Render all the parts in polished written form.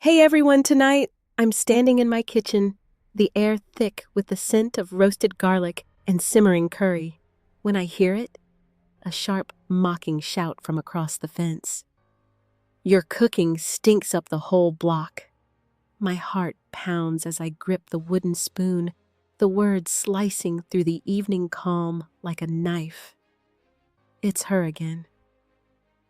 Hey everyone, tonight I'm standing in my kitchen, the air thick with the scent of roasted garlic and simmering curry. When I hear it, a sharp, mocking shout from across the fence. Your cooking stinks up the whole block. My heart pounds as I grip the wooden spoon, the words slicing through the evening calm like a knife. It's her again.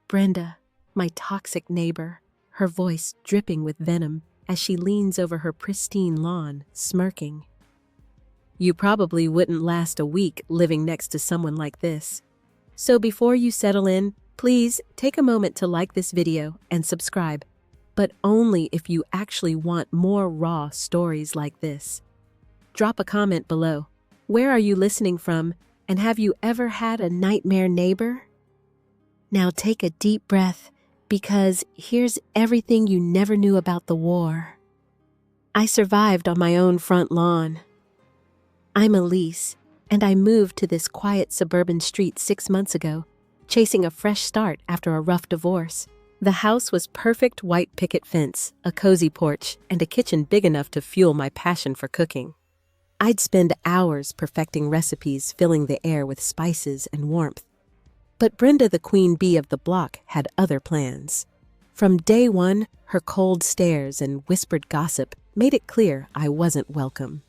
Brenda, my toxic neighbor, her voice dripping with venom as she leans over her pristine lawn, smirking. You probably wouldn't last a week living next to someone like this. So before you settle in, please take a moment to like this video and subscribe, but only if you actually want more raw stories like this. Drop a comment below. Where are you listening from, and have you ever had a nightmare neighbor? Now take a deep breath, because here's everything you never knew about the war. I survived on my own front lawn. I'm Elise, and I moved to this quiet suburban street 6 months ago, chasing a fresh start after a rough divorce. The house was perfect white picket fence, a cozy porch, and a kitchen big enough to fuel my passion for cooking. I'd spend hours perfecting recipes, filling the air with spices and warmth. But Brenda, the queen bee of the block, had other plans. From day one, her cold stares and whispered gossip made it clear I wasn't welcome.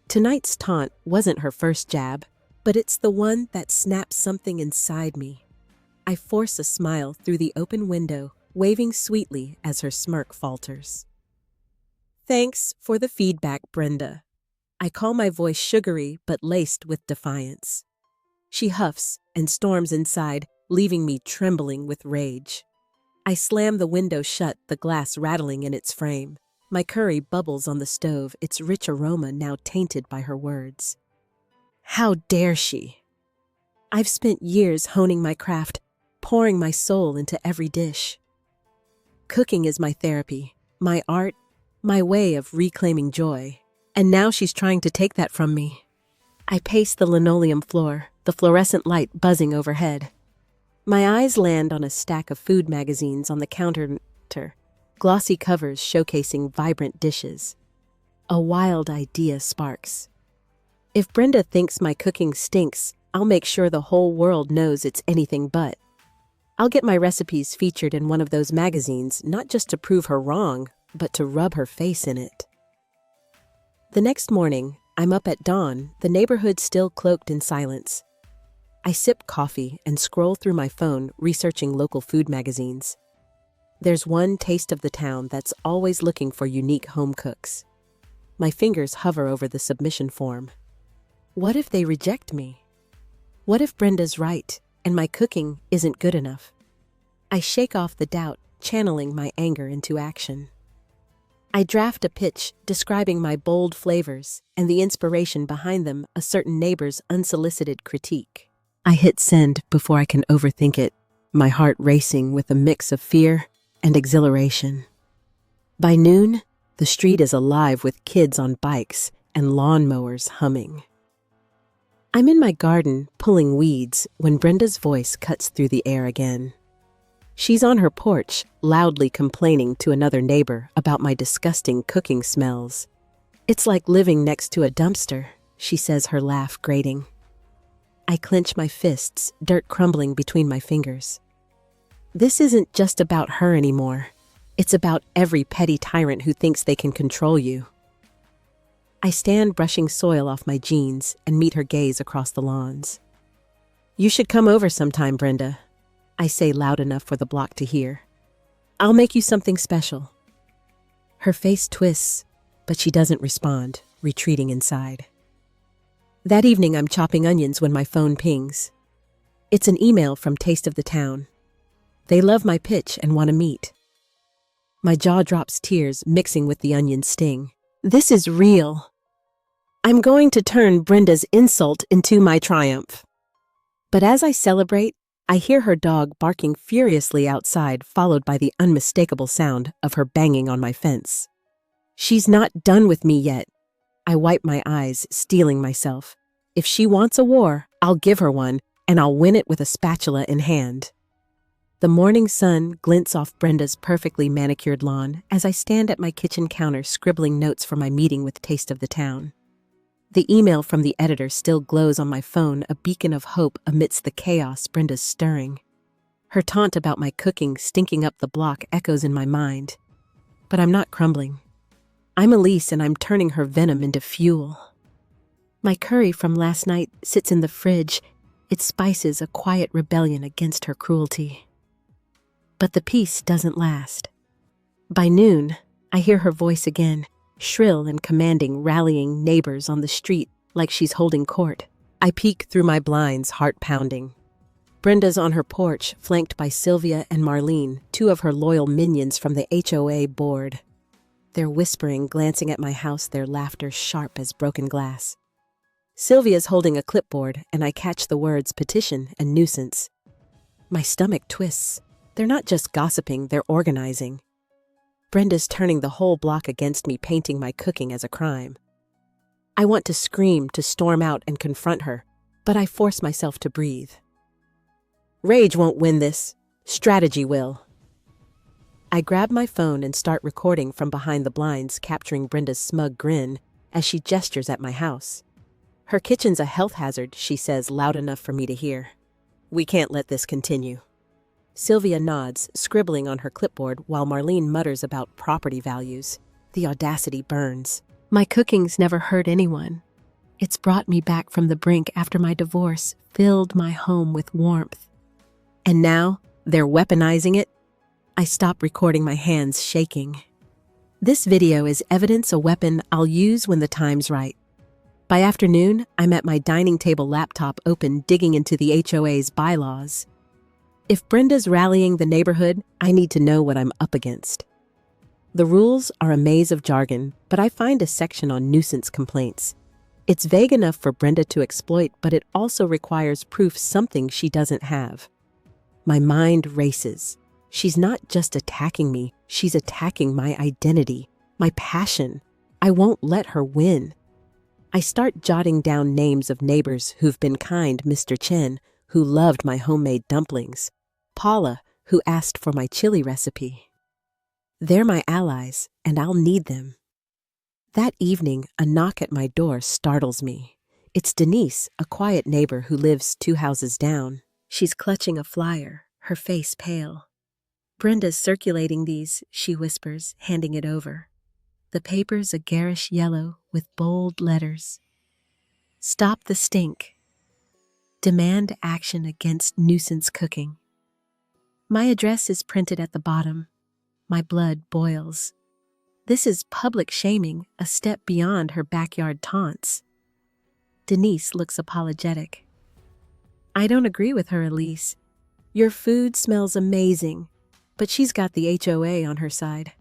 Tonight's taunt wasn't her first jab, but it's the one that snaps something inside me. I force a smile through the open window, waving sweetly as her smirk falters. Thanks for the feedback, Brenda. I call my voice sugary but laced with defiance. She huffs and storms inside, leaving me trembling with rage. I slam the window shut, the glass rattling in its frame. My curry bubbles on the stove, its rich aroma now tainted by her words. How dare she? I've spent years honing my craft, pouring my soul into every dish. Cooking is my therapy, my art, my way of reclaiming joy. And now she's trying to take that from me. I pace the linoleum floor, the fluorescent light buzzing overhead. My eyes land on a stack of food magazines on the counter, glossy covers showcasing vibrant dishes. A wild idea sparks. If Brenda thinks my cooking stinks, I'll make sure the whole world knows it's anything but. I'll get my recipes featured in one of those magazines, not just to prove her wrong, but to rub her face in it. The next morning, I'm up at dawn, the neighborhood still cloaked in silence. I sip coffee and scroll through my phone, researching local food magazines. There's one taste of the town that's always looking for unique home cooks. My fingers hover over the submission form. What if they reject me? What if Brenda's right, and my cooking isn't good enough? I shake off the doubt, channeling my anger into action. I draft a pitch describing my bold flavors and the inspiration behind them, a certain neighbor's unsolicited critique. I hit send before I can overthink it, my heart racing with a mix of fear and exhilaration. By noon, the street is alive with kids on bikes and lawnmowers humming. I'm in my garden pulling weeds when Brenda's voice cuts through the air again. She's on her porch, loudly complaining to another neighbor about my disgusting cooking smells. It's like living next to a dumpster, she says, her laugh grating. I clench my fists, dirt crumbling between my fingers. This isn't just about her anymore. It's about every petty tyrant who thinks they can control you. I stand brushing soil off my jeans and meet her gaze across the lawns. You should come over sometime, Brenda, I say loud enough for the block to hear. I'll make you something special. Her face twists, but she doesn't respond, retreating inside. That evening, I'm chopping onions when my phone pings. It's an email from Taste of the Town. They love my pitch and want to meet. My jaw drops, tears mixing with the onion sting. This is real. I'm going to turn Brenda's insult into my triumph. But as I celebrate, I hear her dog barking furiously outside, followed by the unmistakable sound of her banging on my fence. She's not done with me yet. I wipe my eyes, steeling myself. If she wants a war, I'll give her one, and I'll win it with a spatula in hand. The morning sun glints off Brenda's perfectly manicured lawn as I stand at my kitchen counter scribbling notes for my meeting with Taste of the Town. The email from the editor still glows on my phone, a beacon of hope amidst the chaos Brenda's stirring. Her taunt about my cooking stinking up the block echoes in my mind. But I'm not crumbling. I'm Elise and I'm turning her venom into fuel. My curry from last night sits in the fridge. It spices a quiet rebellion against her cruelty. But the peace doesn't last. By noon, I hear her voice again, shrill and commanding, rallying neighbors on the street like she's holding court. I peek through my blinds, heart pounding. Brenda's on her porch, flanked by Sylvia and Marlene, two of her loyal minions from the HOA board. They're whispering, glancing at my house, their laughter sharp as broken glass. Sylvia's holding a clipboard, and I catch the words petition and nuisance. My stomach twists. They're not just gossiping, they're organizing. Brenda's turning the whole block against me, painting my cooking as a crime. I want to scream, to storm out and confront her, but I force myself to breathe. Rage won't win this. Strategy will. I grab my phone and start recording from behind the blinds, capturing Brenda's smug grin as she gestures at my house. Her kitchen's a health hazard, she says, loud enough for me to hear. We can't let this continue. Sylvia nods, scribbling on her clipboard while Marlene mutters about property values. The audacity burns. My cooking's never hurt anyone. It's brought me back from the brink after my divorce, filled my home with warmth. And now, they're weaponizing it? I stop recording, my hands shaking. This video is evidence, a weapon I'll use when the time's right. By afternoon, I'm at my dining table laptop open, digging into the HOA's bylaws. If Brenda's rallying the neighborhood, I need to know what I'm up against. The rules are a maze of jargon, but I find a section on nuisance complaints. It's vague enough for Brenda to exploit, but it also requires proof, something she doesn't have. My mind races. She's not just attacking me, she's attacking my identity, my passion. I won't let her win. I start jotting down names of neighbors who've been kind, Mr. Chen, who loved my homemade dumplings, Paula, who asked for my chili recipe. They're my allies, and I'll need them. That evening, a knock at my door startles me. It's Denise, a quiet neighbor who lives 2 houses down. She's clutching a flyer, her face pale. Brenda's circulating these, she whispers, handing it over. The paper's a garish yellow with bold letters. Stop the stink. Demand action against nuisance cooking. My address is printed at the bottom. My blood boils. This is public shaming, a step beyond her backyard taunts. Denise looks apologetic. I don't agree with her, Elise. Your food smells amazing, but she's got the HOA on her side.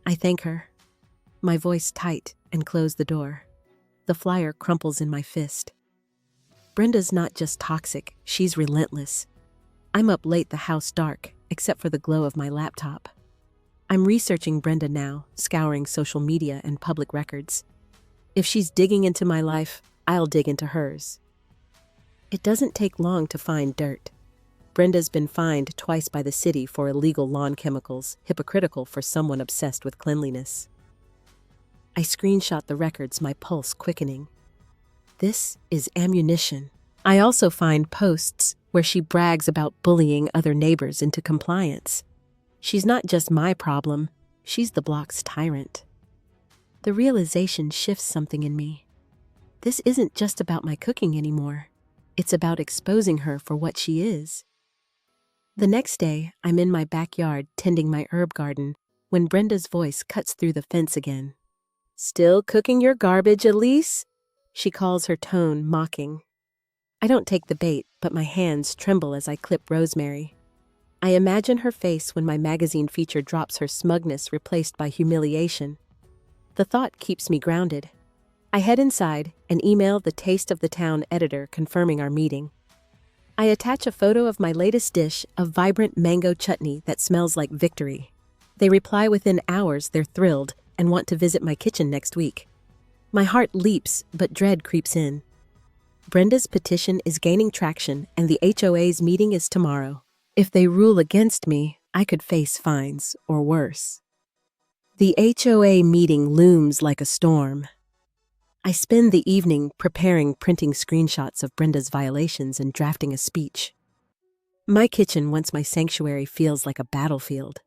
I thank her. My voice tight, and close the door. The flyer crumples in my fist. Brenda's not just toxic, she's relentless. I'm up late, the house dark, except for the glow of my laptop. I'm researching Brenda now, scouring social media and public records. If she's digging into my life, I'll dig into hers. It doesn't take long to find dirt. Brenda's been fined twice by the city for illegal lawn chemicals, hypocritical for someone obsessed with cleanliness. I screenshot the records, my pulse quickening. This is ammunition. I also find posts where she brags about bullying other neighbors into compliance. She's not just my problem, she's the block's tyrant. The realization shifts something in me. This isn't just about my cooking anymore. It's about exposing her for what she is. The next day, I'm in my backyard tending my herb garden when Brenda's voice cuts through the fence again. Still cooking your garbage, Elise? She calls, her tone mocking. I don't take the bait, but my hands tremble as I clip rosemary. I imagine her face when my magazine feature drops, her smugness replaced by humiliation. The thought keeps me grounded. I head inside and email the Taste of the Town editor confirming our meeting. I attach a photo of my latest dish, a vibrant mango chutney that smells like victory. They reply within hours they're thrilled and want to visit my kitchen next week. My heart leaps, but dread creeps in. Brenda's petition is gaining traction and the HOA's meeting is tomorrow. If they rule against me, I could face fines or worse. The HOA meeting looms like a storm. I spend the evening preparing printing screenshots of Brenda's violations and drafting a speech. My kitchen, once my sanctuary, feels like a battlefield.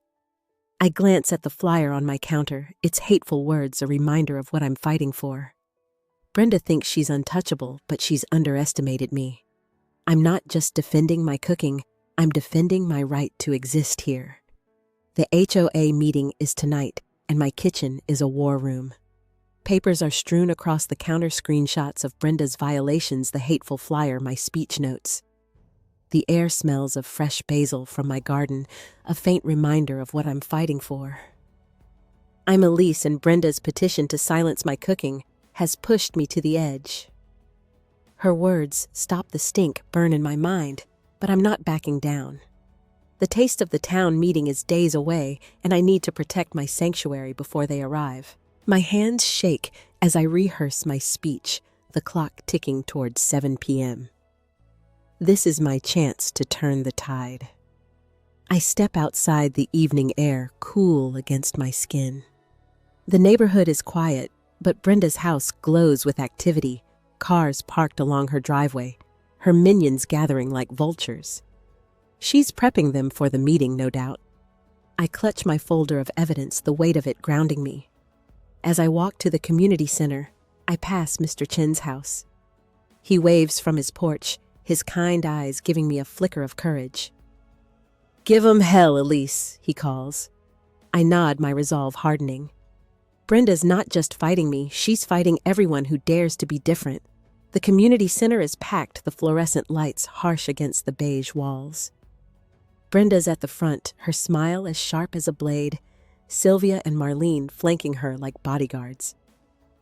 I glance at the flyer on my counter, its hateful words a reminder of what I'm fighting for. Brenda thinks she's untouchable, but she's underestimated me. I'm not just defending my cooking, I'm defending my right to exist here. The HOA meeting is tonight, and my kitchen is a war room. Papers are strewn across the counter, screenshots of Brenda's violations, the hateful flyer, my speech notes. The air smells of fresh basil from my garden, a faint reminder of what I'm fighting for. I'm Elise, and Brenda's petition to silence my cooking has pushed me to the edge. Her words, "Stop the stink," burn in my mind, but I'm not backing down. The taste of the town meeting is days away, and I need to protect my sanctuary before they arrive. My hands shake as I rehearse my speech, the clock ticking towards 7 p.m. This is my chance to turn the tide. I step outside, the evening air cool against my skin. The neighborhood is quiet, but Brenda's house glows with activity, cars parked along her driveway, her minions gathering like vultures. She's prepping them for the meeting, no doubt. I clutch my folder of evidence, the weight of it grounding me. As I walk to the community center, I pass Mr. Chen's house. He waves from his porch, his kind eyes giving me a flicker of courage. "Give 'em hell, Elise," he calls. I nod, my resolve hardening. Brenda's not just fighting me, she's fighting everyone who dares to be different. The community center is packed, the fluorescent lights harsh against the beige walls. Brenda's at the front, her smile as sharp as a blade, Sylvia and Marlene flanking her like bodyguards.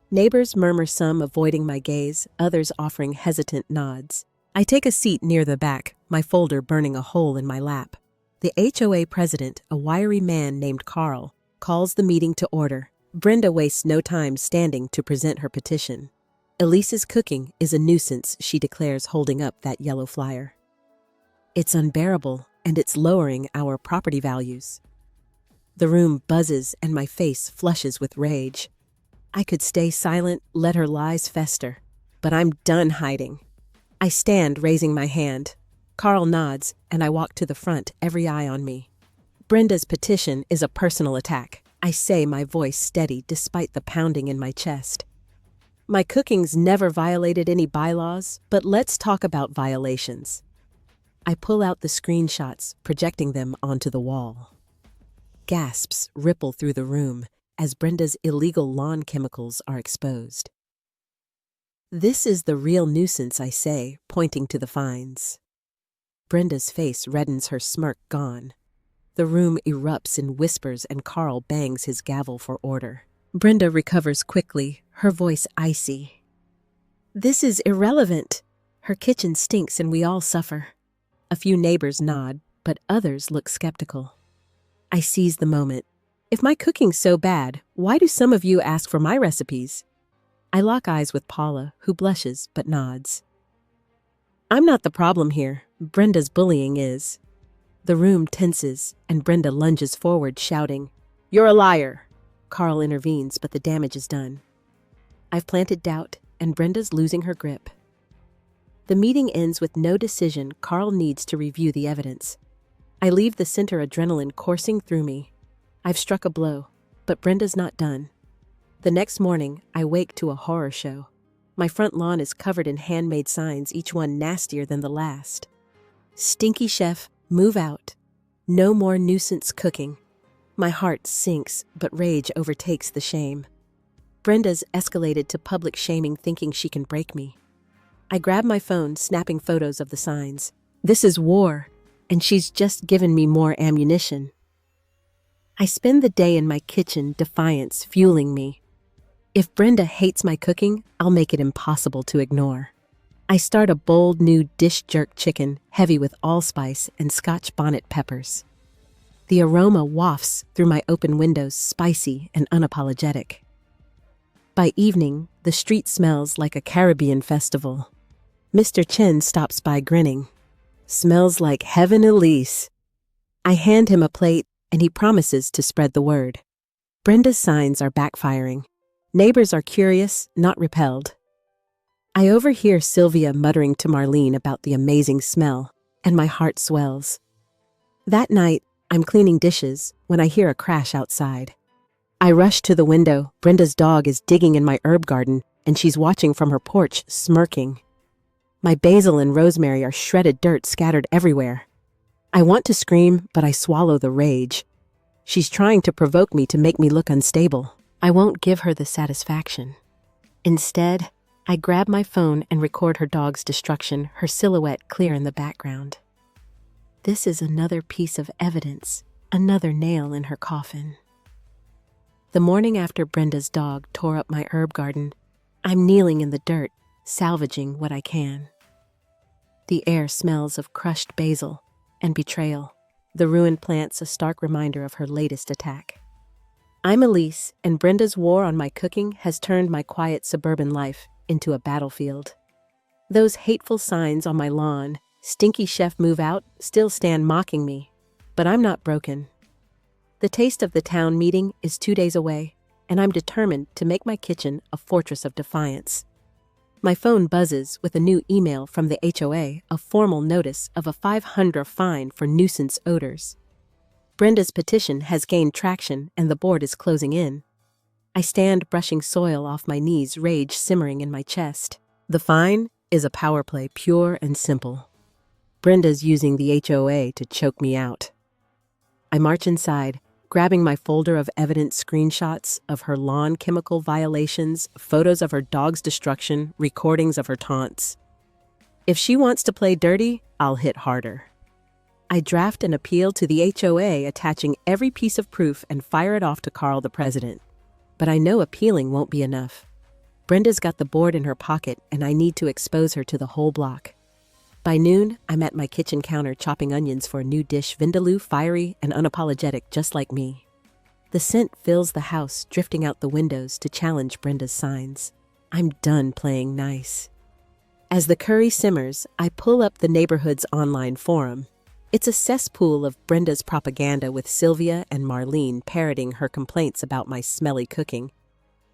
Neighbors murmur, some avoiding my gaze, others offering hesitant nods. I take a seat near the back, my folder burning a hole in my lap. The HOA president, a wiry man named Carl, calls the meeting to order. Brenda wastes no time standing to present her petition. Elise's cooking is a nuisance, she declares, holding up that yellow flyer. It's unbearable, and it's lowering our property values. The room buzzes and my face flushes with rage. I could stay silent, let her lies fester, but I'm done hiding. I stand, raising my hand. Carl nods, and I walk to the front, every eye on me. Brenda's petition is a personal attack, I say, my voice steady despite the pounding in my chest. My cooking's never violated any bylaws, but let's talk about violations. I pull out the screenshots, projecting them onto the wall. Gasps ripple through the room as Brenda's illegal lawn chemicals are exposed. This is the real nuisance, I say, pointing to the fines. Brenda's face reddens, her smirk gone. The room erupts in whispers and Carl bangs his gavel for order. Brenda recovers quickly, her voice icy. "This is irrelevant. Her kitchen stinks and we all suffer." A few neighbors nod, but others look skeptical. I seize the moment. If my cooking's so bad, why do some of you ask for my recipes? I lock eyes with Paula, who blushes but nods. I'm not the problem here. Brenda's bullying is. The room tenses, and Brenda lunges forward, shouting, "You're a liar!" Carl intervenes, but the damage is done. I've planted doubt, and Brenda's losing her grip. The meeting ends with no decision. Carl needs to review the evidence. I leave the center, adrenaline coursing through me. I've struck a blow, but Brenda's not done. The next morning, I wake to a horror show. My front lawn is covered in handmade signs, each one nastier than the last. "Stinky chef, move out. No more nuisance cooking." My heart sinks, but rage overtakes the shame. Brenda's escalated to public shaming, thinking she can break me. I grab my phone, snapping photos of the signs. This is war, and she's just given me more ammunition. I spend the day in my kitchen, defiance fueling me. If Brenda hates my cooking, I'll make it impossible to ignore. I start a bold new dish, jerk chicken, heavy with allspice and Scotch bonnet peppers. The aroma wafts through my open windows, spicy and unapologetic. By evening, the street smells like a Caribbean festival. Mr. Chen stops by grinning. "Smells like heaven, Elise." I hand him a plate, and he promises to spread the word. Brenda's signs are backfiring. Neighbors are curious, not repelled. I overhear Sylvia muttering to Marlene about the amazing smell, and my heart swells. That night, I'm cleaning dishes when I hear a crash outside. I rush to the window. Brenda's dog is digging in my herb garden, and she's watching from her porch, smirking. My basil and rosemary are shredded dirt scattered everywhere. I want to scream, but I swallow the rage. She's trying to provoke me to make me look unstable. I won't give her the satisfaction. Instead, I grab my phone and record her dog's destruction, her silhouette clear in the background. This is another piece of evidence, another nail in her coffin. The morning after Brenda's dog tore up my herb garden, I'm kneeling in the dirt, salvaging what I can. The air smells of crushed basil and betrayal, the ruined plants a stark reminder of her latest attack. I'm Elise, and Brenda's war on my cooking has turned my quiet suburban life into a battlefield. Those hateful signs on my lawn, "Stinky Chef Move Out," still stand mocking me, but I'm not broken. The taste of the town meeting is 2 days away, and I'm determined to make my kitchen a fortress of defiance. My phone buzzes with a new email from the HOA, a formal notice of a $500 fine for nuisance odors. Brenda's petition has gained traction and the board is closing in. I stand brushing soil off my knees, rage simmering in my chest. The fine is a power play, pure and simple. Brenda's using the HOA to choke me out. I march inside, grabbing my folder of evidence, screenshots of her lawn chemical violations, photos of her dog's destruction, recordings of her taunts. If she wants to play dirty, I'll hit harder. I draft an appeal to the HOA attaching every piece of proof and fire it off to Carl, the president. But I know appealing won't be enough. Brenda's got the board in her pocket, and I need to expose her to the whole block. By noon, I'm at my kitchen counter chopping onions for a new dish, vindaloo, fiery and unapologetic, just like me. The scent fills the house, drifting out the windows to challenge Brenda's signs. I'm done playing nice. As the curry simmers, I pull up the neighborhood's online forum. It's a cesspool of Brenda's propaganda, with Sylvia and Marlene parroting her complaints about my smelly cooking.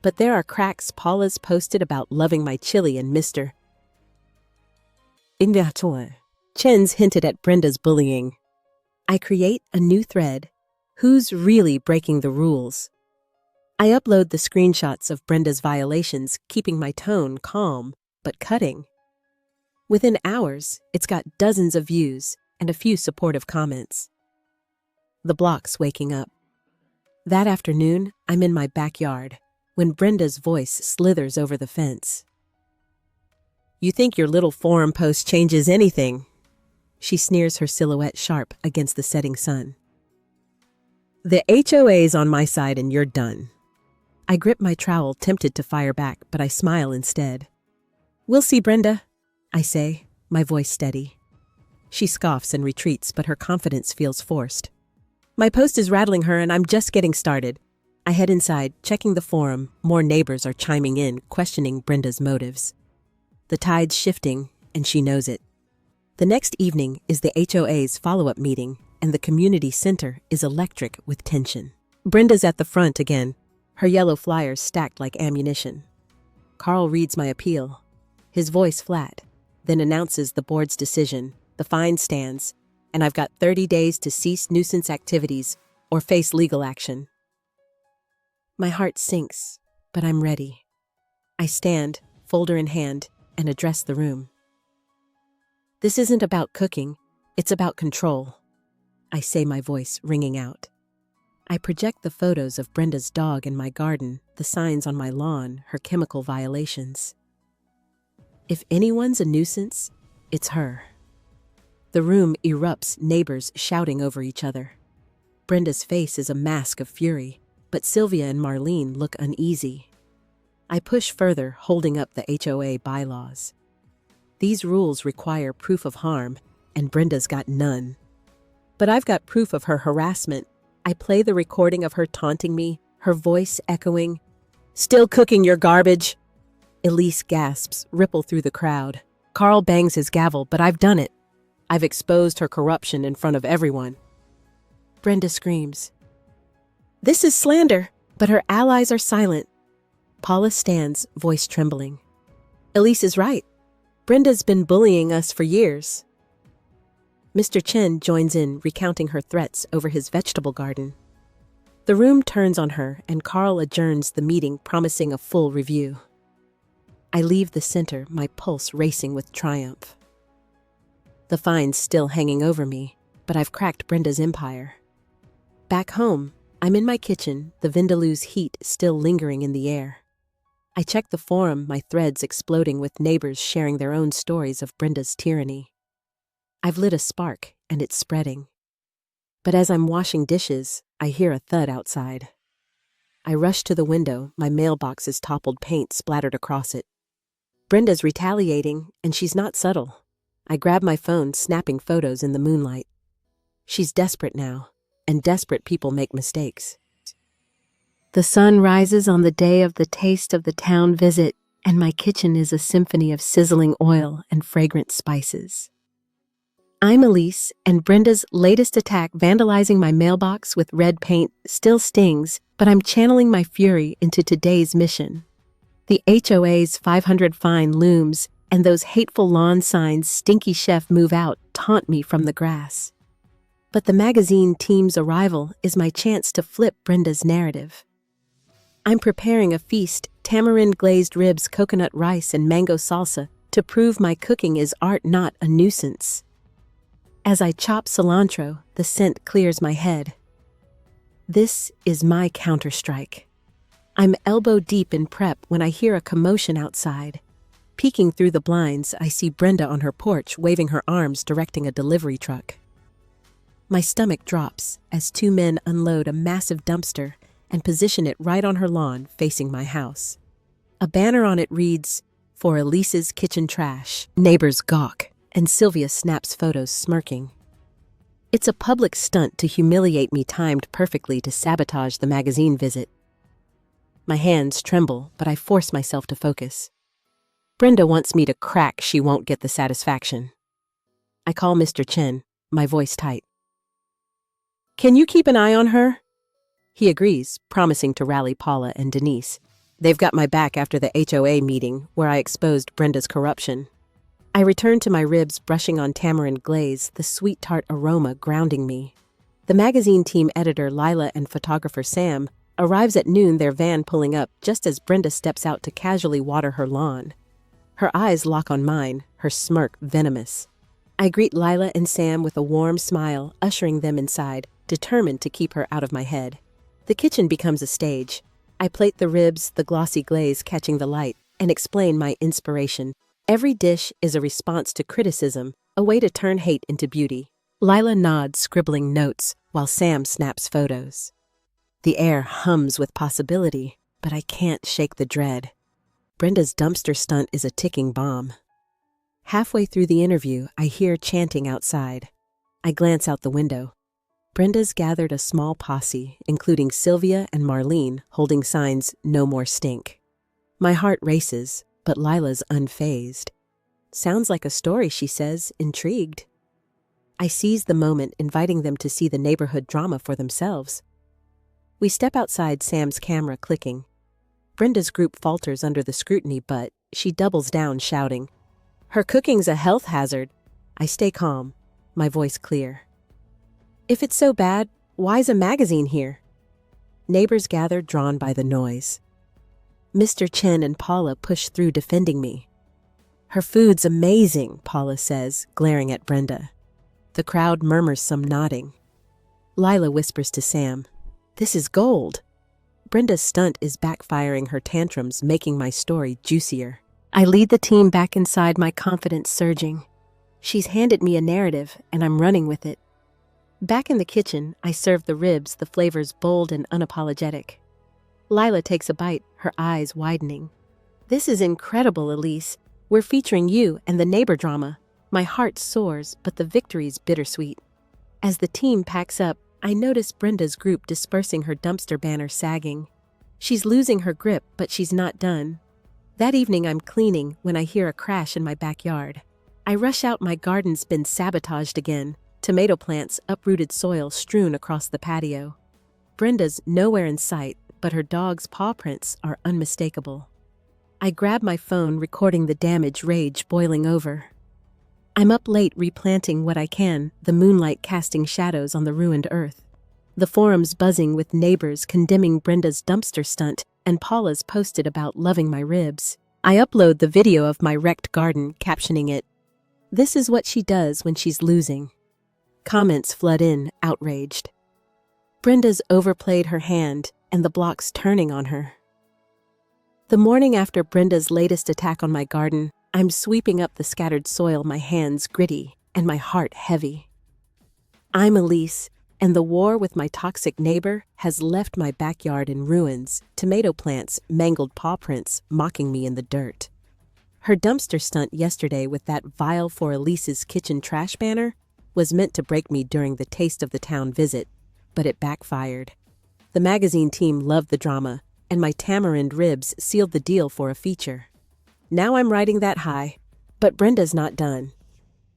But there are cracks. Paula's posted about loving my chili, and Mr. Chen's hinted at Brenda's bullying. I create a new thread. Who's really breaking the rules? I upload the screenshots of Brenda's violations, keeping my tone calm, but cutting. Within hours, it's got dozens of views and a few supportive comments. The block's waking up. That afternoon, I'm in my backyard when Brenda's voice slithers over the fence. "You think your little forum post changes anything?" She sneers, her silhouette sharp against the setting sun. "The HOA's on my side and you're done." I grip my trowel, tempted to fire back, but I smile instead. "We'll see, Brenda," I say, my voice steady. She scoffs and retreats, but her confidence feels forced. My post is rattling her, and I'm just getting started. I head inside, checking the forum. More neighbors are chiming in, questioning Brenda's motives. The tide's shifting, and she knows it. The next evening is the HOA's follow-up meeting, and the community center is electric with tension. Brenda's at the front again, her yellow flyers stacked like ammunition. Carl reads my appeal, his voice flat, then announces the board's decision. The fine stands, and I've got 30 days to cease nuisance activities or face legal action. My heart sinks, but I'm ready. I stand, folder in hand, and address the room. This isn't about cooking, it's about control. I say, my voice ringing out. I project the photos of Brenda's dog in my garden, the signs on my lawn, her chemical violations. If anyone's a nuisance, it's her. The room erupts, neighbors shouting over each other. Brenda's face is a mask of fury, but Sylvia and Marlene look uneasy. I push further, holding up the HOA bylaws. These rules require proof of harm, and Brenda's got none. But I've got proof of her harassment. I play the recording of her taunting me, her voice echoing, "Still cooking your garbage." Elise gasps, ripple through the crowd. Carl bangs his gavel, but I've done it. I've exposed her corruption in front of everyone. Brenda screams. This is slander, but her allies are silent. Paula stands, voice trembling. Elise is right. Brenda's been bullying us for years. Mr. Chen joins in, recounting her threats over his vegetable garden. The room turns on her, and Carl adjourns the meeting, promising a full review. I leave the center, my pulse racing with triumph. The fine's still hanging over me, but I've cracked Brenda's empire. Back home, I'm in my kitchen, the vindaloo's heat still lingering in the air. I check the forum, my threads exploding with neighbors sharing their own stories of Brenda's tyranny. I've lit a spark, and it's spreading. But as I'm washing dishes, I hear a thud outside. I rush to the window, my mailbox's toppled paint splattered across it. Brenda's retaliating, and she's not subtle. I grab my phone, snapping photos in the moonlight. She's desperate now, and desperate people make mistakes. The sun rises on the day of the taste of the town visit, and my kitchen is a symphony of sizzling oil and fragrant spices. I'm Elise, and Brenda's latest attack, vandalizing my mailbox with red paint, still stings, but I'm channeling my fury into today's mission. The HOA's 500 fine looms, and those hateful lawn signs, "Stinky Chef Move Out," taunt me from the grass. But the magazine team's arrival is my chance to flip Brenda's narrative. I'm preparing a feast, tamarind-glazed ribs, coconut rice, and mango salsa, to prove my cooking is art, not a nuisance. As I chop cilantro, the scent clears my head. This is my counterstrike. I'm elbow-deep in prep when I hear a commotion outside. Peeking through the blinds, I see Brenda on her porch, waving her arms, directing a delivery truck. My stomach drops as two men unload a massive dumpster and position it right on her lawn, facing my house. A banner on it reads, "For Elise's Kitchen Trash." Neighbors gawk, and Sylvia snaps photos, smirking. It's a public stunt to humiliate me, timed perfectly to sabotage the magazine visit. My hands tremble, but I force myself to focus. Brenda wants me to crack, she won't get the satisfaction. I call Mr. Chen, my voice tight. Can you keep an eye on her? He agrees, promising to rally Paula and Denise. They've got my back after the HOA meeting, where I exposed Brenda's corruption. I return to my ribs, brushing on tamarind glaze, the sweet tart aroma grounding me. The magazine team editor Lila and photographer Sam arrives at noon, their van pulling up just as Brenda steps out to casually water her lawn. Her eyes lock on mine, her smirk venomous. I greet Lila and Sam with a warm smile, ushering them inside, determined to keep her out of my head. The kitchen becomes a stage. I plate the ribs, the glossy glaze catching the light, and explain my inspiration. Every dish is a response to criticism, a way to turn hate into beauty. Lila nods, scribbling notes, while Sam snaps photos. The air hums with possibility, but I can't shake the dread. Brenda's dumpster stunt is a ticking bomb. Halfway through the interview, I hear chanting outside. I glance out the window. Brenda's gathered a small posse, including Sylvia and Marlene, holding signs, "No more stink." My heart races, but Lila's unfazed. Sounds like a story, she says, intrigued. I seize the moment, inviting them to see the neighborhood drama for themselves. We step outside, Sam's camera clicking. Brenda's group falters under the scrutiny, but she doubles down, shouting, "Her cooking's a health hazard." I stay calm, my voice clear. If it's so bad, why's a magazine here? Neighbors gather, drawn by the noise. Mr. Chen and Paula push through, defending me. "Her food's amazing," Paula says, glaring at Brenda. The crowd murmurs, some nodding. Lila whispers to Sam, "This is gold." Brenda's stunt is backfiring, her tantrums making my story juicier. I lead the team back inside, my confidence surging. She's handed me a narrative, and I'm running with it. Back in the kitchen, I serve the ribs, the flavors bold and unapologetic. Lila takes a bite, her eyes widening. "This is incredible, Elise. We're featuring you and the neighbor drama." My heart soars, but the victory's bittersweet. As the team packs up, I notice Brenda's group dispersing, her dumpster banner sagging. She's losing her grip, but she's not done. That evening I'm cleaning when I hear a crash in my backyard. I rush out, my garden's been sabotaged again, tomato plants, uprooted soil strewn across the patio. Brenda's nowhere in sight, but her dog's paw prints are unmistakable. I grab my phone, recording the damage, rage boiling over. I'm up late replanting what I can, the moonlight casting shadows on the ruined earth. The forums buzzing with neighbors condemning Brenda's dumpster stunt, and Paula's posted about loving my ribs. I upload the video of my wrecked garden, captioning it, "This is what she does when she's losing." Comments flood in, outraged. Brenda's overplayed her hand, and the block's turning on her. The morning after Brenda's latest attack on my garden, I'm sweeping up the scattered soil, my hands gritty and my heart heavy. I'm Elise, and the war with my toxic neighbor has left my backyard in ruins, tomato plants, mangled paw prints mocking me in the dirt. Her dumpster stunt yesterday with that vile for Elise's kitchen trash banner was meant to break me during the Taste of the Town visit, but it backfired. The magazine team loved the drama, and my tamarind ribs sealed the deal for a feature. Now I'm riding that high, but Brenda's not done.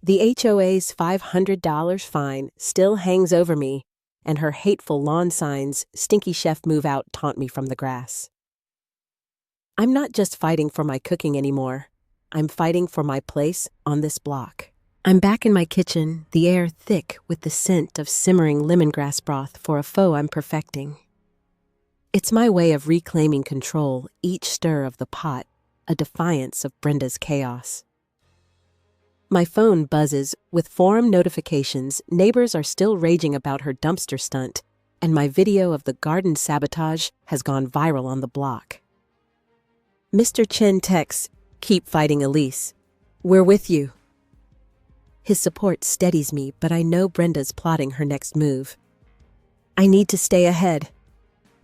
The HOA's $500 fine still hangs over me, and her hateful lawn signs, "Stinky Chef Move Out," taunt me from the grass. I'm not just fighting for my cooking anymore. I'm fighting for my place on this block. I'm back in my kitchen, the air thick with the scent of simmering lemongrass broth for a foe I'm perfecting. It's my way of reclaiming control, each stir of the pot, a defiance of Brenda's chaos. My phone buzzes with forum notifications. Neighbors are still raging about her dumpster stunt, and my video of the garden sabotage has gone viral on the block. Mr. Chen texts, "Keep fighting, Elise. We're with you." His support steadies me, but I know Brenda's plotting her next move. I need to stay ahead.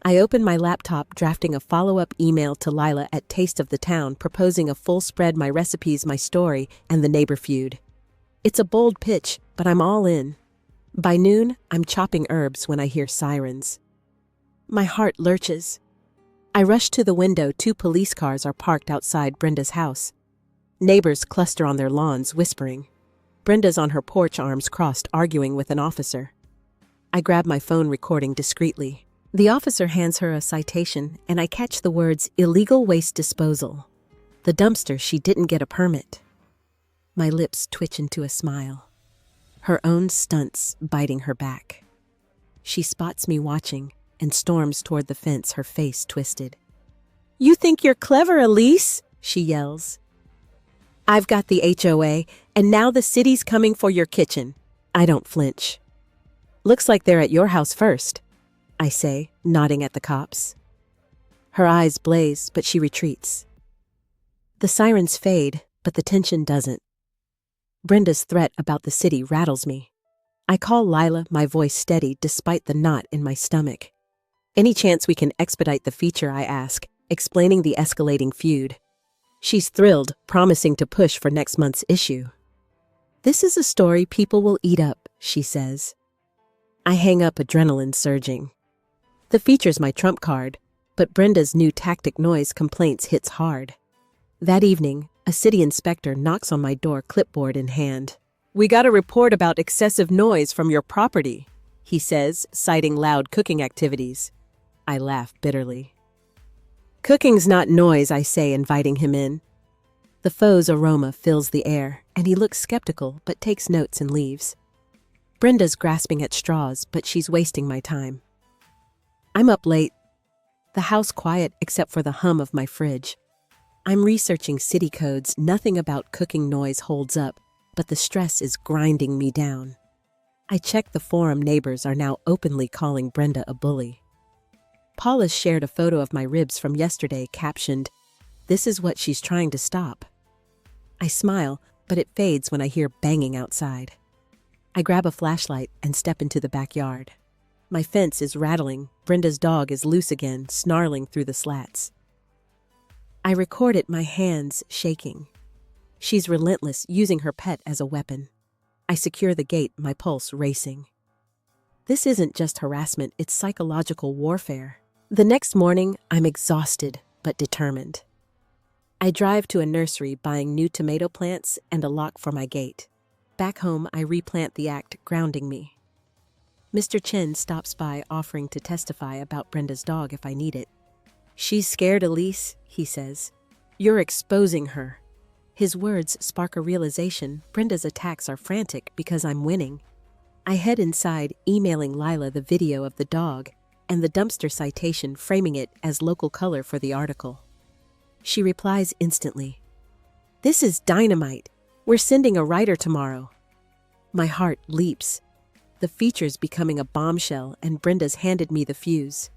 I open my laptop, drafting a follow-up email to Lila at Taste of the Town, proposing a full spread, my recipes, my story, and the neighbor feud. It's a bold pitch, but I'm all in. By noon, I'm chopping herbs when I hear sirens. My heart lurches. I rush to the window. 2 police cars are parked outside Brenda's house. Neighbors cluster on their lawns, whispering. Brenda's on her porch, arms crossed, arguing with an officer. I grab my phone, recording discreetly. The officer hands her a citation, and I catch the words, "Illegal waste disposal." The dumpster, she didn't get a permit. My lips twitch into a smile. Her own stunts biting her back. She spots me watching and storms toward the fence, her face twisted. "You think you're clever, Elise?" she yells. "I've got the HOA, and now the city's coming for your kitchen." I don't flinch. "Looks like they're at your house first," I say, nodding at the cops. Her eyes blaze, but she retreats. The sirens fade, but the tension doesn't. Brenda's threat about the city rattles me. I call Lila, my voice steady despite the knot in my stomach. "Any chance we can expedite the feature?" I ask, explaining the escalating feud. She's thrilled, promising to push for next month's issue. "This is a story people will eat up," she says. I hang up, adrenaline surging. The feature's my trump card, but Brenda's new tactic, noise complaints, hits hard. That evening, a city inspector knocks on my door, clipboard in hand. "We got a report about excessive noise from your property," he says, citing loud cooking activities. I laugh bitterly. "Cooking's not noise," I say, inviting him in. The foe's aroma fills the air, and he looks skeptical but takes notes and leaves. Brenda's grasping at straws, but she's wasting my time. I'm up late. The house quiet except for the hum of my fridge. I'm researching city codes. Nothing about cooking noise holds up, but the stress is grinding me down. I check the forum. Neighbors are now openly calling Brenda a bully. Paula's shared a photo of my ribs from yesterday, captioned, "This is what she's trying to stop." I smile, but it fades when I hear banging outside. I grab a flashlight and step into the backyard. My fence is rattling. Brenda's dog is loose again, snarling through the slats. I record it, my hands shaking. She's relentless, using her pet as a weapon. I secure the gate, my pulse racing. This isn't just harassment, it's psychological warfare. The next morning, I'm exhausted but determined. I drive to a nursery, buying new tomato plants and a lock for my gate. Back home, I replant the act grounding me. Mr. Chen stops by offering to testify about Brenda's dog if I need it. "She's scared, Elise," he says. "You're exposing her." His words spark a realization Brenda's attacks are frantic because I'm winning. I head inside, emailing Lila the video of the dog and the dumpster citation framing it as local color for the article. She replies instantly, "This is dynamite. We're sending a writer tomorrow." My heart leaps. The feature's becoming a bombshell, and Brenda's handed me the fuse.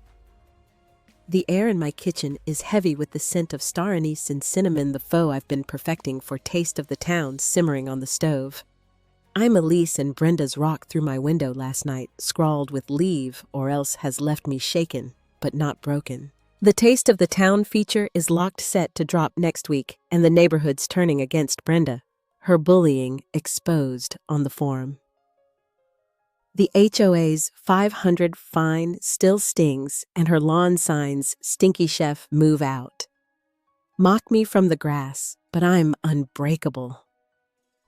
The air in my kitchen is heavy with the scent of star anise and cinnamon, the foe I've been perfecting for Taste of the Town, simmering on the stove. I'm Elise, and Brenda's rock through my window last night, scrawled with "leave" or else has left me shaken, but not broken. The Taste of the Town feature is locked, set to drop next week, and the neighborhood's turning against Brenda, her bullying exposed on the forum. The HOA's 500 fine still stings, and her lawn signs "Stinky Chef, move out." Mock me from the grass, but I'm unbreakable.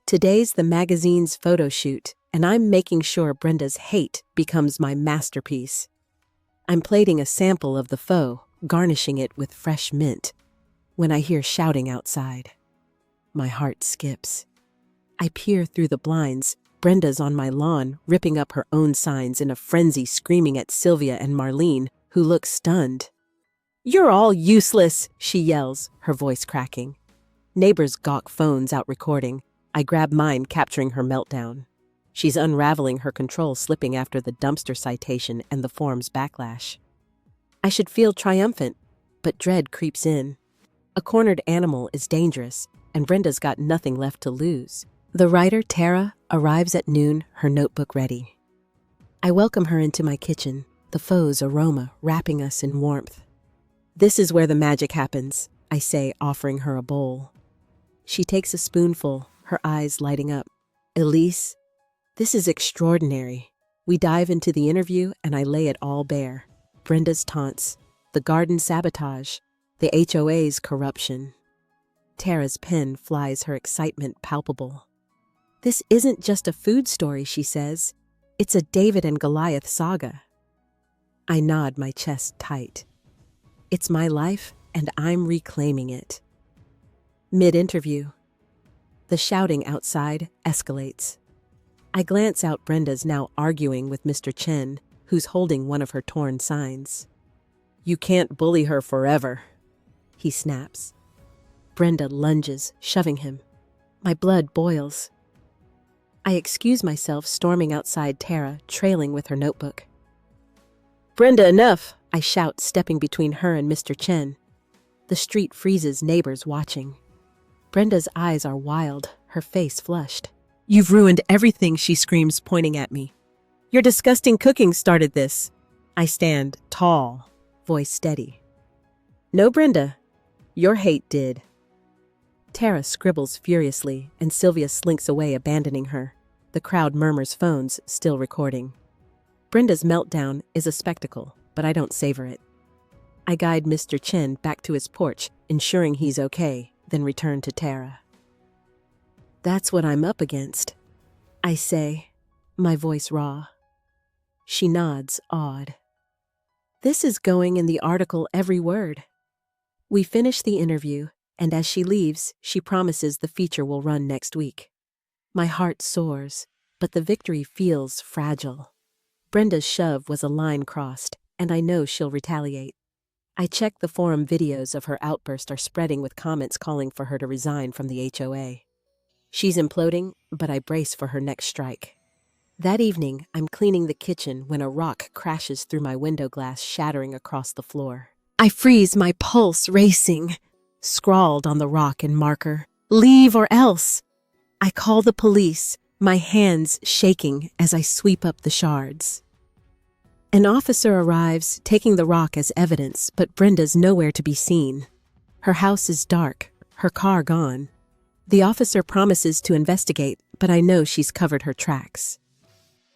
Today's the magazine's photo shoot, and I'm making sure Brenda's hate becomes my masterpiece. I'm plating a sample of the foe, garnishing it with fresh mint, when I hear shouting outside. My heart skips. I peer through the blinds. Brenda's on my lawn, ripping up her own signs in a frenzy, screaming at Sylvia and Marlene, who look stunned. "You're all useless," she yells, her voice cracking. Neighbors gawk, phones out recording. I grab mine, capturing her meltdown. She's unraveling her control, slipping after the dumpster citation and the forum's backlash. I should feel triumphant, but dread creeps in. A cornered animal is dangerous, and Brenda's got nothing left to lose. The writer, Tara, arrives at noon, her notebook ready. I welcome her into my kitchen, the foe's aroma wrapping us in warmth. "This is where the magic happens," I say, offering her a bowl. She takes a spoonful, her eyes lighting up. "Elise, this is extraordinary." We dive into the interview, and I lay it all bare. Brenda's taunts, the garden sabotage, the HOA's corruption. Tara's pen flies, her excitement palpable. "This isn't just a food story," she says. "It's a David and Goliath saga." I nod, my chest tight. It's my life, and I'm reclaiming it. Mid-interview. The shouting outside escalates. I glance out. Brenda's now arguing with Mr. Chen, who's holding one of her torn signs. "You can't bully her forever," he snaps. Brenda lunges, shoving him. My blood boils. I excuse myself, storming outside, Tara trailing with her notebook. "Brenda, enough!" I shout, stepping between her and Mr. Chen. The street freezes, neighbors watching. Brenda's eyes are wild, her face flushed. "You've ruined everything," she screams, pointing at me. "Your disgusting cooking started this." I stand tall, voice steady. "No, Brenda, your hate did." Tara scribbles furiously, and Sylvia slinks away, abandoning her. The crowd murmurs, phones still recording. Brenda's meltdown is a spectacle, but I don't savor it. I guide Mr. Chen back to his porch, ensuring he's okay, then return to Tara. "That's what I'm up against," I say, my voice raw. She nods, awed. "This is going in the article, every word." We finish the interview, and as she leaves, she promises the feature will run next week. My heart soars, but the victory feels fragile. Brenda's shove was a line crossed, and I know she'll retaliate. I check the forum. Videos of her outburst are spreading, with comments calling for her to resign from the HOA. She's imploding, but I brace for her next strike. That evening, I'm cleaning the kitchen when a rock crashes through my window glass, shattering across the floor. I freeze, my pulse racing. Scrawled on the rock in marker, "Leave or else." I call the police, my hands shaking as I sweep up the shards. An officer arrives, taking the rock as evidence, but Brenda's nowhere to be seen. Her house is dark, her car gone. The officer promises to investigate, but I know she's covered her tracks.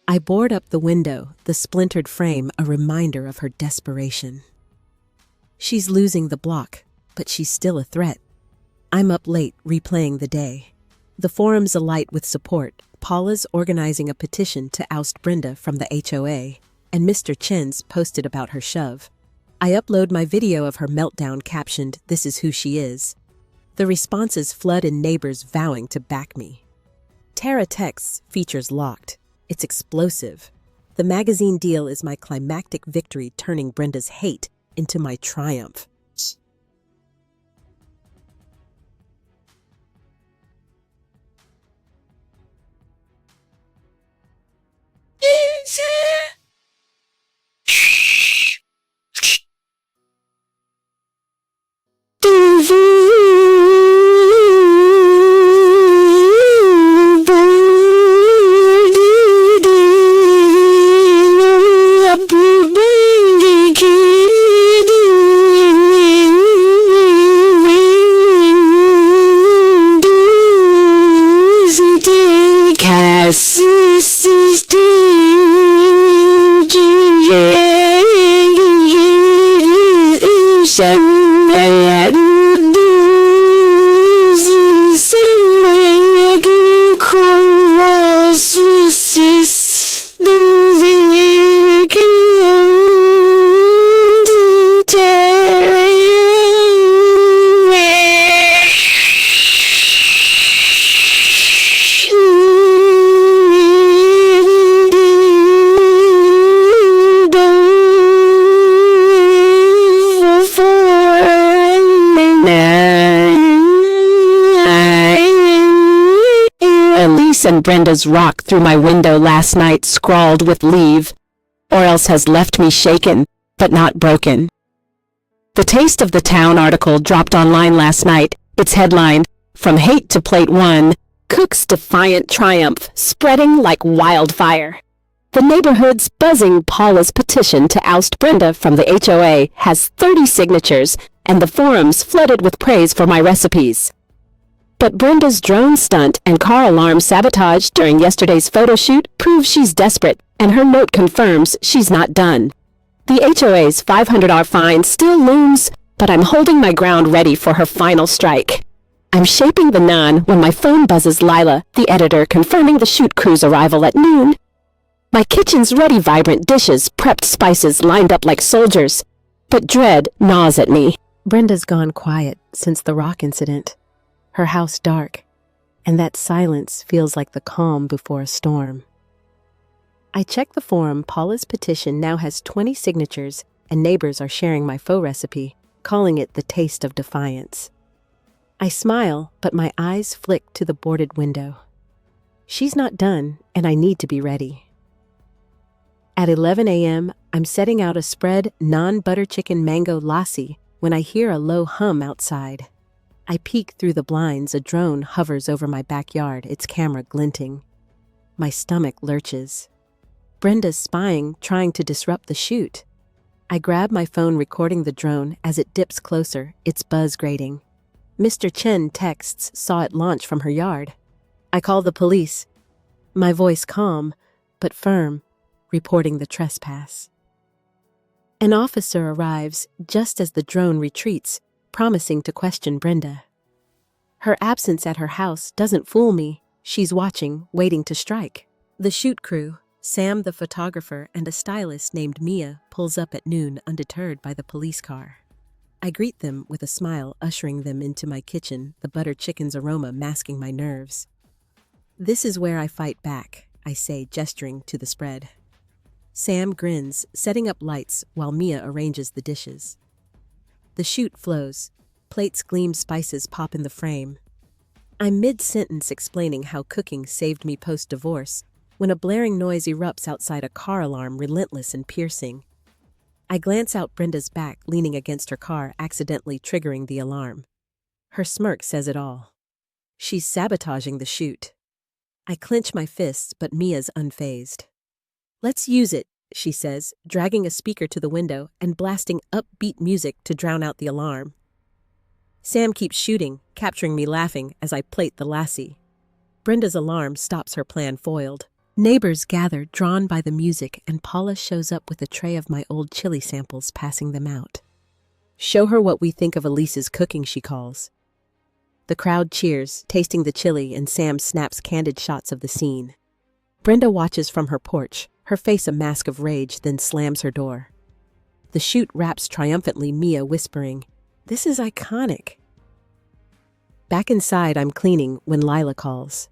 I board up the window, the splintered frame a reminder of her desperation. She's losing the block, but she's still a threat. I'm up late, replaying the day. The forum's alight with support. Paula's organizing a petition to oust Brenda from the HOA, and Mr. Chen's posted about her shove. I upload my video of her meltdown captioned, "This is who she is." The responses flood in, neighbors vowing to back me. Tara texts, "Features locked. It's explosive." The magazine deal is my climactic victory, turning Brenda's hate into my triumph. And Brenda's rock through my window last night scrawled with "leave," or else has left me shaken, but not broken. The Taste of the Town article dropped online last night. It's headlined, "From Hate to Plate 1, Cook's Defiant Triumph Spreading Like Wildfire." The neighborhood's buzzing Paula's petition to oust Brenda from the HOA has 30 signatures, and the forums flooded with praise for my recipes. But Brenda's drone stunt and car alarm sabotage during yesterday's photo shoot proves she's desperate, and her note confirms she's not done. The HOA's $500 fine still looms, but I'm holding my ground ready for her final strike. I'm shaping the naan when my phone buzzes Lila, the editor, confirming the shoot crew's arrival at noon. My kitchen's ready, vibrant dishes, prepped spices lined up like soldiers, but dread gnaws at me. Brenda's gone quiet since the rock incident. Her house dark, and that silence feels like the calm before a storm. I check the forum. Paula's petition now has 20 signatures, and neighbors are sharing my faux recipe, calling it the taste of defiance. I smile, but my eyes flick to the boarded window. She's not done, and I need to be ready. At 11 a.m., I'm setting out a spread non-butter chicken mango lassi when I hear a low hum outside. I peek through the blinds. A drone hovers over my backyard, its camera glinting. My stomach lurches. Brenda's spying, trying to disrupt the shoot. I grab my phone, recording the drone as it dips closer, its buzz grating. Mr. Chen texts, saw it launch from her yard. I call the police. My voice calm, but firm, reporting the trespass. An officer arrives just as the drone retreats, promising to question Brenda. Her absence at her house doesn't fool me. She's watching, waiting to strike. The shoot crew, Sam the photographer and a stylist named Mia, pulls up at noon, undeterred by the police car. I greet them with a smile, ushering them into my kitchen, the butter chicken's aroma masking my nerves. "This is where I fight back," I say, gesturing to the spread. Sam grins, setting up lights while Mia arranges the dishes. The shoot flows. Plates gleam, spices pop in the frame. I'm mid-sentence explaining how cooking saved me post-divorce when a blaring noise erupts outside, a car alarm, relentless and piercing. I glance out Brenda's back, leaning against her car, accidentally triggering the alarm. Her smirk says it all. She's sabotaging the shoot. I clench my fists, but Mia's unfazed. "Let's use it," she says, dragging a speaker to the window and blasting upbeat music to drown out the alarm. Sam keeps shooting, capturing me laughing as I plate the lassi. Brenda's alarm stops her plan foiled. Neighbors gather, drawn by the music, and Paula shows up with a tray of my old chili samples, passing them out. "Show her what we think of Elise's cooking," she calls. The crowd cheers, tasting the chili, and Sam snaps candid shots of the scene. Brenda watches from her porch, her face a mask of rage, then slams her door. The chute wraps triumphantly, Mia whispering, "This is iconic." Back inside, I'm cleaning when Lila calls.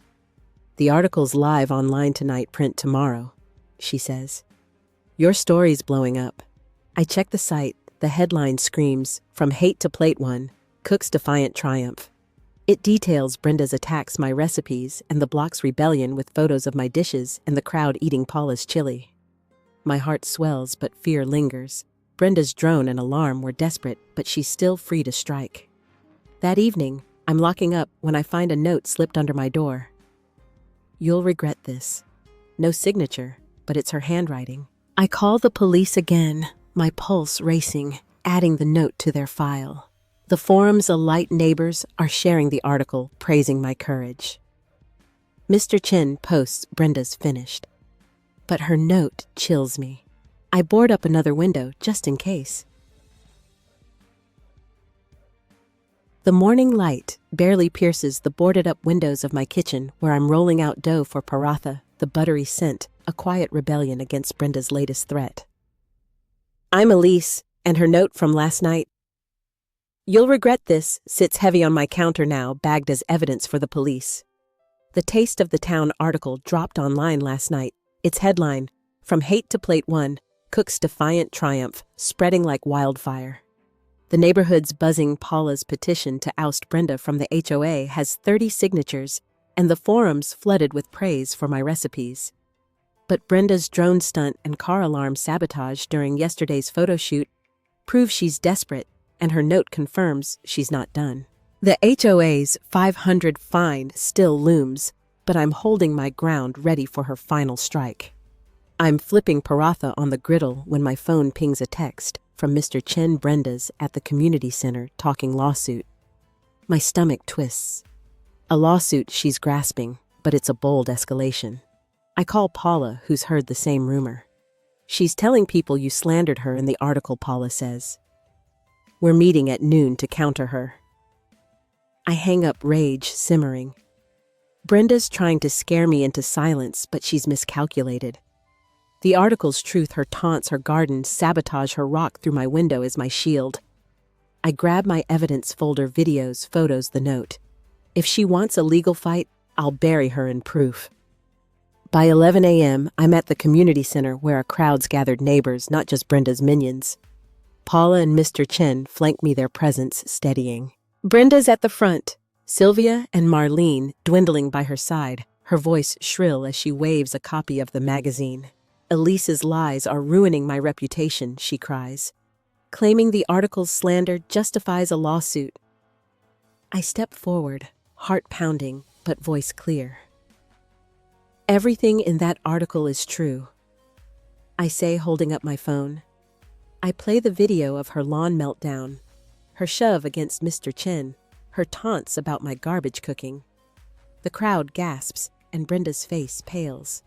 "The article's live online tonight, print tomorrow," she says. "Your story's blowing up." I check the site. The headline screams, "From hate to plate one, Cook's defiant triumph." It details Brenda's attacks, my recipes, and the block's rebellion with photos of my dishes and the crowd eating Paula's chili. My heart swells, but fear lingers. Brenda's drone and alarm were desperate, but she's still free to strike. That evening, I'm locking up when I find a note slipped under my door. "You'll regret this." No signature, but it's her handwriting. I call the police again, my pulse racing, adding the note to their file. The forums alight, neighbors are sharing the article, praising my courage. Mr. Chen posts Brenda's finished. But her note chills me. I board up another window just in case. The morning light barely pierces the boarded-up windows of my kitchen where I'm rolling out dough for paratha, the buttery scent, a quiet rebellion against Brenda's latest threat. I'm Elise, and her note from last night. "You'll regret this," sits heavy on my counter now, bagged as evidence for the police. The Taste of the Town article dropped online last night. Its headline, "From hate to plate one, Cook's defiant triumph, spreading like wildfire." The neighborhood's buzzing Paula's petition to oust Brenda from the HOA has 30 signatures, and the forums flooded with praise for my recipes. But Brenda's drone stunt and car alarm sabotage during yesterday's photo shoot prove she's desperate, and her note confirms she's not done. The HOA's 500 fine still looms, but I'm holding my ground, ready for her final strike. I'm flipping paratha on the griddle when my phone pings a text from Mr. Chen. Brenda's at the community center talking lawsuit. My stomach twists. A lawsuit she's grasping, but it's a bold escalation. I call Paula, who's heard the same rumor. "She's telling people you slandered her in the article," Paula says. "We're meeting at noon to counter her." I hang up, rage simmering. Brenda's trying to scare me into silence, but she's miscalculated. The article's truth, her taunts, her garden, sabotage, her rock through my window is my shield. I grab my evidence folder, videos, photos, the note. If she wants a legal fight, I'll bury her in proof. By 11 a.m., I'm at the community center where a crowd's gathered, neighbors, not just Brenda's minions. Paula and Mr. Chen flank me, their presence steadying. Brenda's at the front, Sylvia and Marlene dwindling by her side, her voice shrill as she waves a copy of the magazine. "Elise's lies are ruining my reputation," she cries. "Claiming the article's slander justifies a lawsuit." I step forward, heart pounding, but voice clear. "Everything in that article is true," I say, holding up my phone. I play the video of her lawn meltdown, her shove against Mr. Chen, her taunts about my garbage cooking. The crowd gasps, and Brenda's face pales.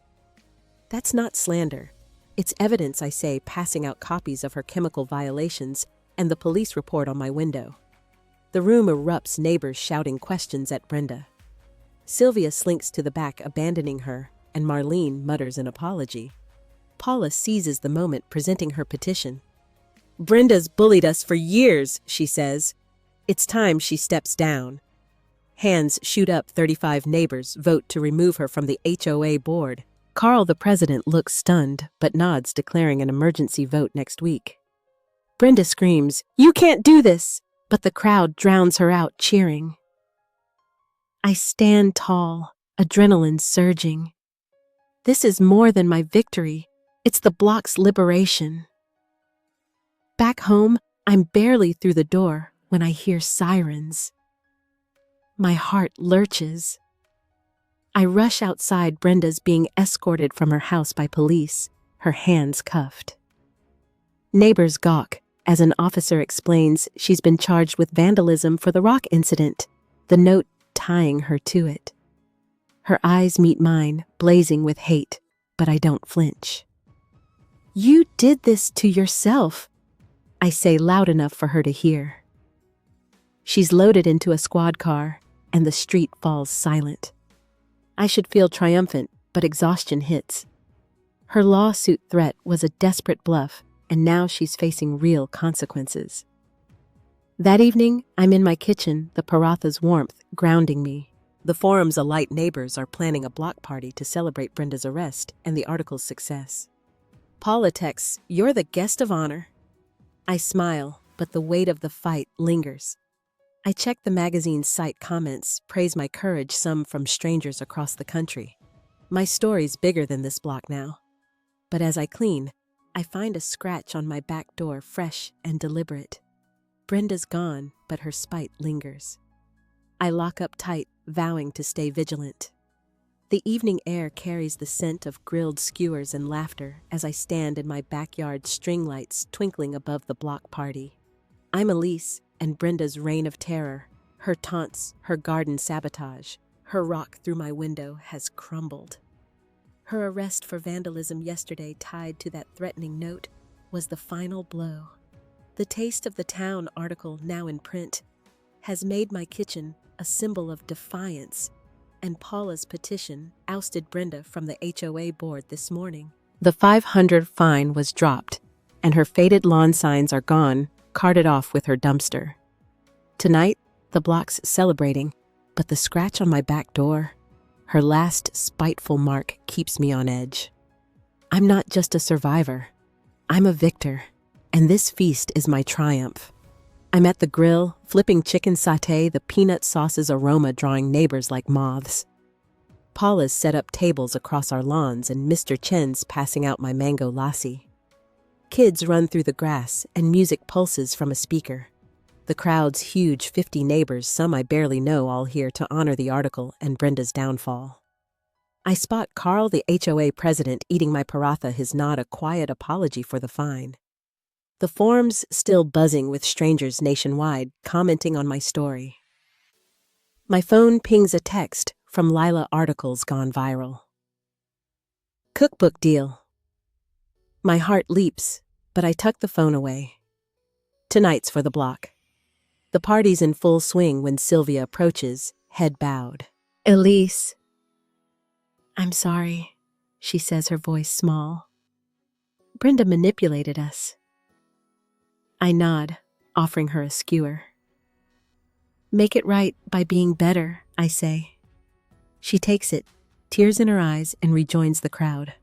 "That's not slander. It's evidence," I say, passing out copies of her chemical violations and the police report on my window. The room erupts, neighbors shouting questions at Brenda. Sylvia slinks to the back, abandoning her, and Marlene mutters an apology. Paula seizes the moment, presenting her petition. "Brenda's bullied us for years," she says. It's time she steps down. Hands shoot up, 35 neighbors vote to remove her from the HOA board. Carl, the president, looks stunned, but nods, declaring an emergency vote next week. Brenda screams, "You can't do this!" But the crowd drowns her out, cheering. I stand tall, adrenaline surging. This is more than my victory. It's the block's liberation. Back home, I'm barely through the door when I hear sirens. My heart lurches. I rush outside. Brenda's being escorted from her house by police, her hands cuffed. Neighbors gawk as an officer explains she's been charged with vandalism for the rock incident, the note tying her to it. Her eyes meet mine, blazing with hate, but I don't flinch. "You did this to yourself," I say loud enough for her to hear. She's loaded into a squad car, and the street falls silent. I should feel triumphant, but exhaustion hits. Her lawsuit threat was a desperate bluff, and now she's facing real consequences. That evening, I'm in my kitchen, the paratha's warmth grounding me. The forum's alight neighbors are planning a block party to celebrate Brenda's arrest and the article's success. Paula texts, "You're the guest of honor." I smile, but the weight of the fight lingers. I check the magazine's site comments, praise my courage, some from strangers across the country. My story's bigger than this block now. But as I clean, I find a scratch on my back door, fresh and deliberate. Brenda's gone, but her spite lingers. I lock up tight, vowing to stay vigilant. The evening air carries the scent of grilled skewers and laughter as I stand in my backyard, string lights twinkling above the block party. I'm Elise, and Brenda's reign of terror, her taunts, her garden sabotage, her rock through my window has crumbled. Her arrest for vandalism yesterday, tied to that threatening note, was the final blow. The Taste of the Town article, now in print, has made my kitchen a symbol of defiance, and Paula's petition ousted Brenda from the HOA board this morning. The $500 fine was dropped, and her faded lawn signs are gone, carted off with her dumpster. Tonight, the block's celebrating, but the scratch on my back door, her last spiteful mark, keeps me on edge. I'm not just a survivor. I'm a victor, and this feast is my triumph. I'm at the grill, flipping chicken sauté, the peanut sauce's aroma drawing neighbors like moths. Paula's set up tables across our lawns, and Mr. Chen's passing out my mango lassi. Kids run through the grass, and music pulses from a speaker. The crowd's huge, 50 neighbors, some I barely know, all here to honor the article and Brenda's downfall. I spot Carl, the HOA president, eating my paratha, his nod a quiet apology for the fine. The forum's still buzzing with strangers nationwide commenting on my story. My phone pings a text from Lila, articles gone viral. Cookbook deal. My heart leaps, but I tuck the phone away. Tonight's for the block. The party's in full swing when Sylvia approaches, head bowed. "Elise." "I'm sorry," she says, her voice small. "Brenda manipulated us." I nod, offering her a skewer. "Make it right by being better," I say. She takes it, tears in her eyes, and rejoins the crowd.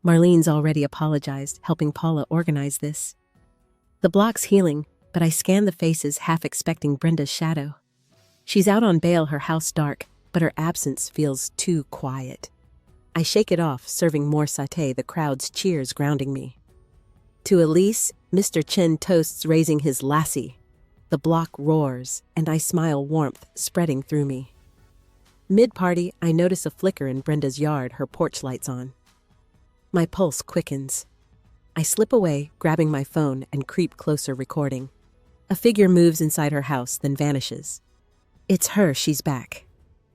Marlene's already apologized, helping Paula organize this. The block's healing, but I scan the faces, half expecting Brenda's shadow. She's out on bail, her house dark, but her absence feels too quiet. I shake it off, serving more sauté, the crowd's cheers grounding me. To Elise, Mr. Chen toasts, raising his lassie. The block roars, and I smile, warmth spreading through me. Mid-party, I notice a flicker in Brenda's yard, her porch lights on. My pulse quickens. I slip away, grabbing my phone, and creep closer, recording. A figure moves inside her house, then vanishes. It's her, she's back.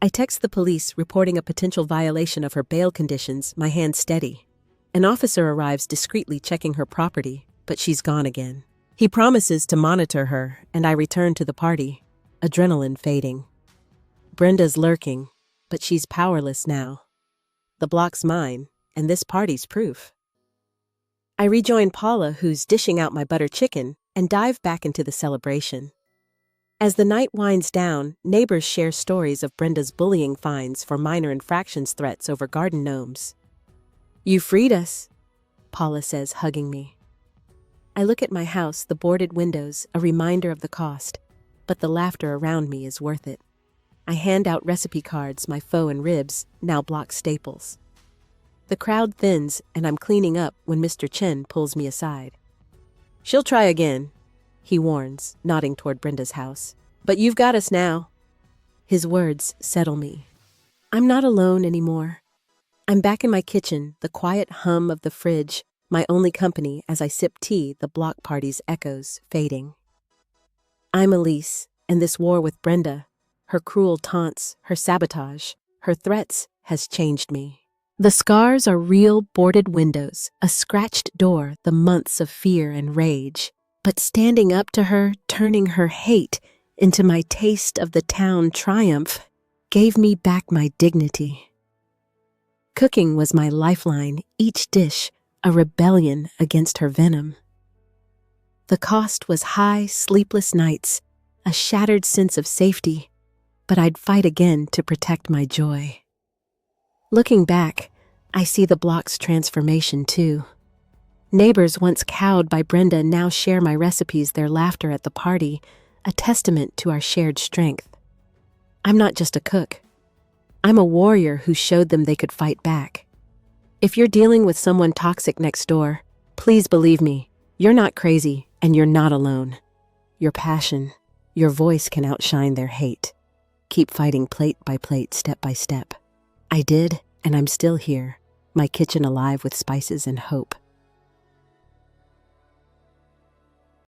I text the police, reporting a potential violation of her bail conditions, my hand steady. An officer arrives, discreetly checking her property, but she's gone again. He promises to monitor her, and I return to the party, adrenaline fading. Brenda's lurking, but she's powerless now. The block's mine, and this party's proof. I rejoin Paula, who's dishing out my butter chicken, and dive back into the celebration. As the night winds down, neighbors share stories of Brenda's bullying fines for minor infractions, threats over garden gnomes. "You freed us," Paula says, hugging me. I look at my house, the boarded windows, a reminder of the cost, but the laughter around me is worth it. I hand out recipe cards, my pho and ribs, now block staples. The crowd thins, and I'm cleaning up when Mr. Chen pulls me aside. "She'll try again," he warns, nodding toward Brenda's house. "But you've got us now." His words settle me. I'm not alone anymore. I'm back in my kitchen, the quiet hum of the fridge, my only company as I sip tea, the block party's echoes fading. I'm Elise, and this war with Brenda, her cruel taunts, her sabotage, her threats, has changed me. The scars are real, boarded windows, a scratched door, the months of fear and rage. But standing up to her, turning her hate into my taste of the town triumph, gave me back my dignity. Cooking was my lifeline, each dish a rebellion against her venom. The cost was high, sleepless nights, a shattered sense of safety, but I'd fight again to protect my joy. Looking back, I see the block's transformation too. Neighbors once cowed by Brenda now share my recipes, their laughter at the party, a testament to our shared strength. I'm not just a cook. I'm a warrior who showed them they could fight back. If you're dealing with someone toxic next door, please believe me, you're not crazy and you're not alone. Your passion, your voice can outshine their hate. Keep fighting plate by plate, step by step. I did, and I'm still here, my kitchen alive with spices and hope.